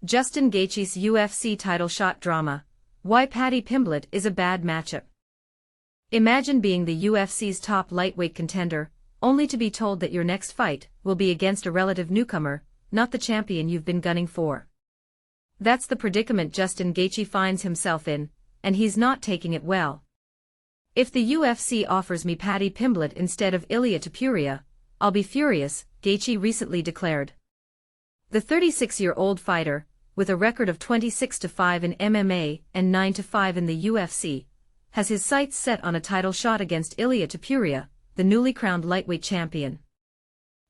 Justin Gaethje's UFC title shot drama. Why Paddy Pimblett is a bad matchup. Imagine being the UFC's top lightweight contender, only to be told that your next fight will be against a relative newcomer, not the champion you've been gunning for. That's the predicament Justin Gaethje finds himself in, and he's not taking it well. If the UFC offers me Paddy Pimblett instead of Ilia Topuria, I'll be furious, Gaethje recently declared. The 36-year-old fighter, with a record of 26-5 in MMA and 9-5 in the UFC, has his sights set on a title shot against Ilia Topuria, the newly crowned lightweight champion.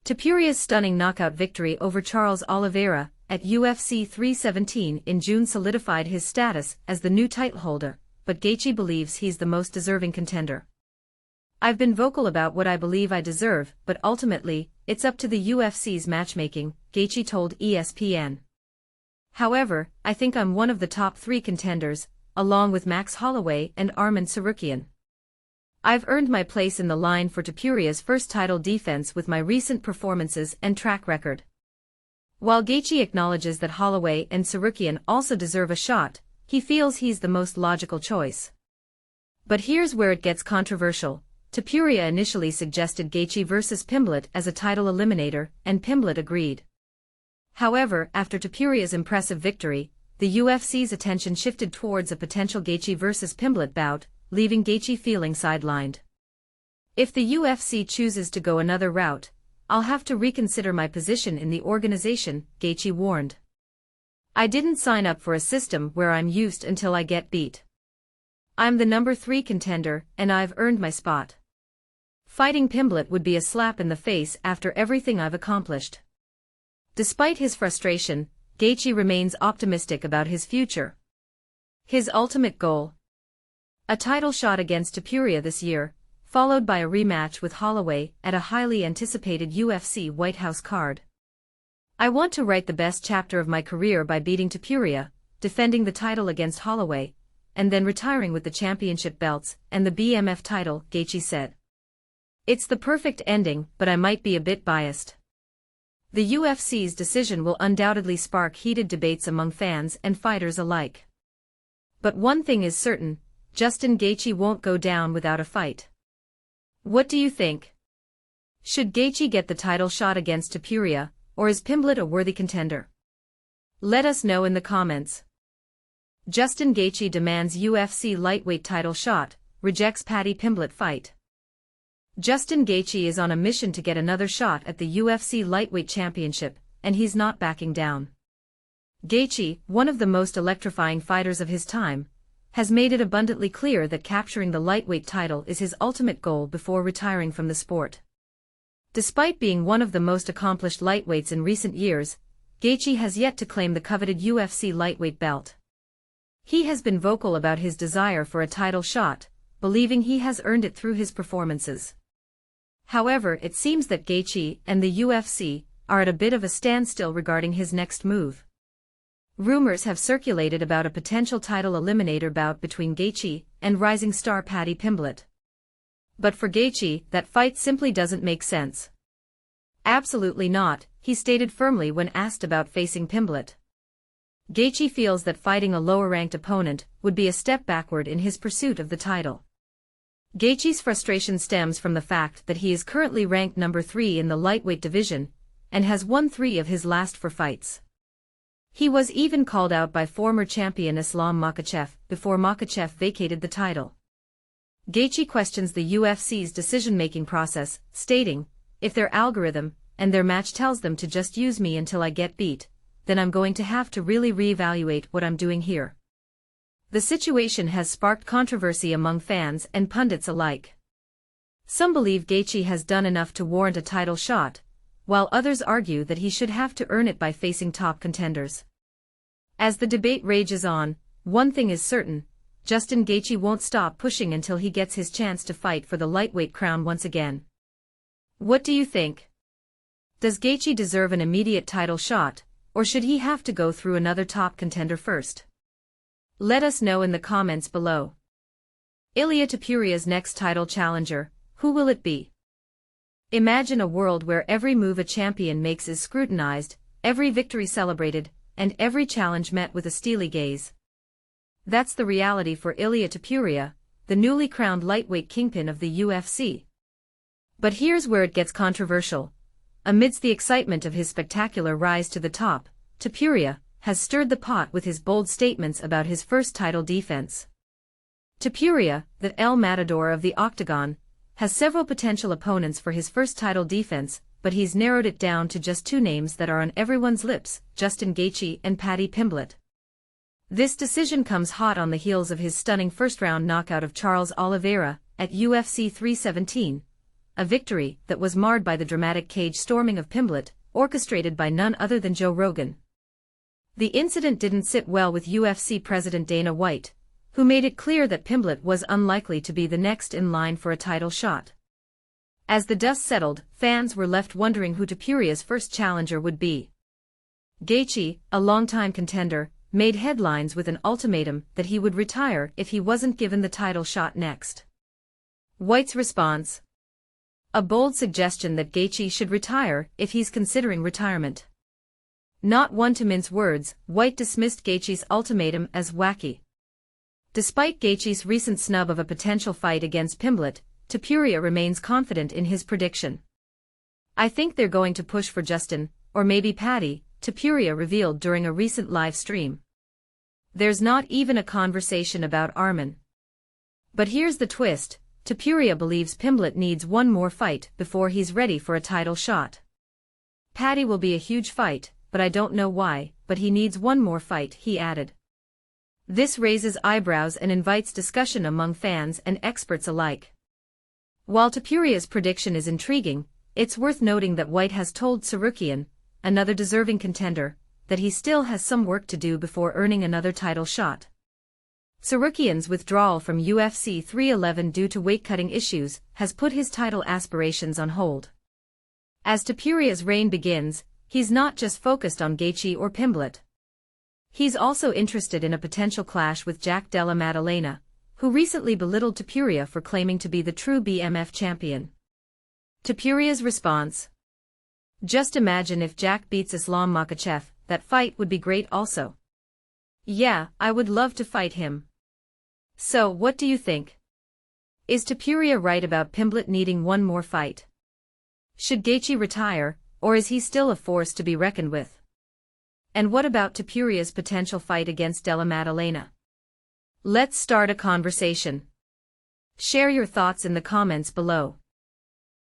Topuria's stunning knockout victory over Charles Oliveira at UFC 317 in June solidified his status as the new title holder, but Gaethje believes he's the most deserving contender. "I've been vocal about what I believe I deserve, but ultimately, it's up to the UFC's matchmaking," Gaethje told ESPN. "However, I think I'm one of the top 3 contenders, along with Max Holloway and Arman Tsarukyan. I've earned my place in the line for Topuria's first title defense with my recent performances and track record." While Gaethje acknowledges that Holloway and Tsarukyan also deserve a shot, he feels he's the most logical choice. But here's where it gets controversial. Topuria initially suggested Gaethje vs Pimblett as a title eliminator, and Pimblett agreed. However, after Topuria's impressive victory, the UFC's attention shifted towards a potential Gaethje vs Pimblett bout, leaving Gaethje feeling sidelined. "If the UFC chooses to go another route, I'll have to reconsider my position in the organization," Gaethje warned. "I didn't sign up for a system where I'm used until I get beat. I'm the number 3 contender, and I've earned my spot. Fighting Pimblett would be a slap in the face after everything I've accomplished." Despite his frustration, Gaethje remains optimistic about his future. His ultimate goal: a title shot against Topuria this year, followed by a rematch with Holloway at a highly anticipated UFC White House card. "I want to write the best chapter of my career by beating Topuria, defending the title against Holloway, and then retiring with the championship belts and the BMF title," Gaethje said. "It's the perfect ending, but I might be a bit biased." The UFC's decision will undoubtedly spark heated debates among fans and fighters alike. But one thing is certain: Justin Gaethje won't go down without a fight. What do you think? Should Gaethje get the title shot against Topuria, or is Pimblett a worthy contender? Let us know in the comments. Justin Gaethje demands UFC lightweight title shot, rejects Paddy Pimblett fight. Justin Gaethje is on a mission to get another shot at the UFC lightweight championship, and he's not backing down. Gaethje, one of the most electrifying fighters of his time, has made it abundantly clear that capturing the lightweight title is his ultimate goal before retiring from the sport. Despite being one of the most accomplished lightweights in recent years, Gaethje has yet to claim the coveted UFC lightweight belt. He has been vocal about his desire for a title shot, believing he has earned it through his performances. However, it seems that Gaethje and the UFC are at a bit of a standstill regarding his next move. Rumors have circulated about a potential title eliminator bout between Gaethje and rising star Paddy Pimblett. But for Gaethje, that fight simply doesn't make sense. "Absolutely not," he stated firmly when asked about facing Pimblett. Gaethje feels that fighting a lower-ranked opponent would be a step backward in his pursuit of the title. Gaethje's frustration stems from the fact that he is currently ranked number 3 in the lightweight division, and has won 3 of his last 4 fights. He was even called out by former champion Islam Makhachev before Makhachev vacated the title. Gaethje questions the UFC's decision-making process, stating, "If their algorithm and their match tells them to just use me until I get beat, then I'm going to have to really reevaluate what I'm doing here." The situation has sparked controversy among fans and pundits alike. Some believe Gaethje has done enough to warrant a title shot, while others argue that he should have to earn it by facing top contenders. As the debate rages on, one thing is certain: Justin Gaethje won't stop pushing until he gets his chance to fight for the lightweight crown once again. What do you think? Does Gaethje deserve an immediate title shot, or should he have to go through another top contender first? Let us know in the comments below. Ilia Topuria's next title challenger, who will it be? Imagine a world where every move a champion makes is scrutinized, every victory celebrated, and every challenge met with a steely gaze. That's the reality for Ilia Topuria, the newly crowned lightweight kingpin of the UFC. But here's where it gets controversial. Amidst the excitement of his spectacular rise to the top, Topuria has stirred the pot with his bold statements about his first title defense. Topuria, the El Matador of the Octagon, has several potential opponents for his first title defense, but he's narrowed it down to just two names that are on everyone's lips: Justin Gaethje and Paddy Pimblett. This decision comes hot on the heels of his stunning first-round knockout of Charles Oliveira at UFC 317, a victory that was marred by the dramatic cage storming of Pimblett, orchestrated by none other than Joe Rogan. The incident didn't sit well with UFC President Dana White, who made it clear that Pimblett was unlikely to be the next in line for a title shot. As the dust settled, fans were left wondering who Topuria's first challenger would be. Gaethje, a longtime contender, made headlines with an ultimatum that he would retire if he wasn't given the title shot next. White's response: a bold suggestion that Gaethje should retire if he's considering retirement. Not one to mince words, White dismissed Gaethje's ultimatum as wacky. Despite Gaethje's recent snub of a potential fight against Pimblett, Topuria remains confident in his prediction. "I think they're going to push for Justin, or maybe Paddy," Topuria revealed during a recent live stream. There's not even a conversation about Arman. But here's the twist: Topuria believes Pimblett needs one more fight before he's ready for a title shot. "Paddy will be a huge fight, but I don't know why, but he needs one more fight," he added. This raises eyebrows and invites discussion among fans and experts alike. While Topuria's prediction is intriguing, it's worth noting that White has told Tsarukyan, another deserving contender, that he still has some work to do before earning another title shot. Tsarukyan's withdrawal from UFC 311 due to weight-cutting issues has put his title aspirations on hold. As Topuria's reign begins, he's not just focused on Gaethje or Pimblett. He's also interested in a potential clash with Jack Della Maddalena, who recently belittled Topuria for claiming to be the true BMF champion. Topuria's response: "Just imagine if Jack beats Islam Makhachev, that fight would be great also. Yeah, I would love to fight him." So what do you think? Is Topuria right about Pimblett needing one more fight? Should Gaethje retire, or is he still a force to be reckoned with? And what about Topuria's potential fight against Della Maddalena? Let's start a conversation. Share your thoughts in the comments below.